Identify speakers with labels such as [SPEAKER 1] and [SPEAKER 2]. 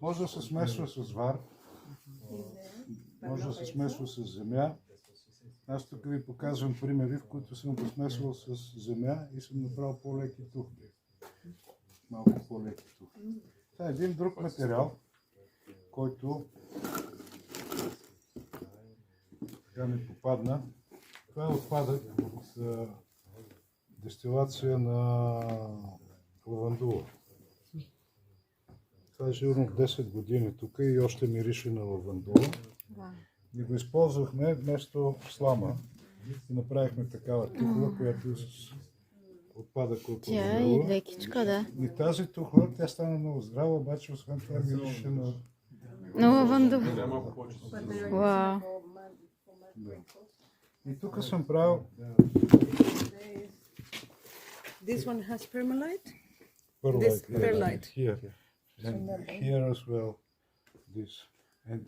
[SPEAKER 1] Може да се смесва с вар, може да се смесва с земя. Аз тук ви показвам примери, в които съм го смесвал с земя и съм направил по-леки тухли. Малко по-леки тухли. Това е един друг материал, който така ми попадна. Това е отпадък от дестилация на лавандула. Това е сигурно 10 години тук и още мирише на лавандула. И го използвахме вместо слама и направихме такава тухла, която е с отпадък от
[SPEAKER 2] Тя е
[SPEAKER 1] лавандула.
[SPEAKER 2] и лекичка, да.
[SPEAKER 1] И тази тухла, тя стана много здрава, обаче освен това мирише на...
[SPEAKER 2] На лавандула. Вау.
[SPEAKER 1] Да. И тук съм правил
[SPEAKER 3] This one has permalite.
[SPEAKER 1] perlite.
[SPEAKER 3] This perlite.
[SPEAKER 1] Here. And here as well. This. And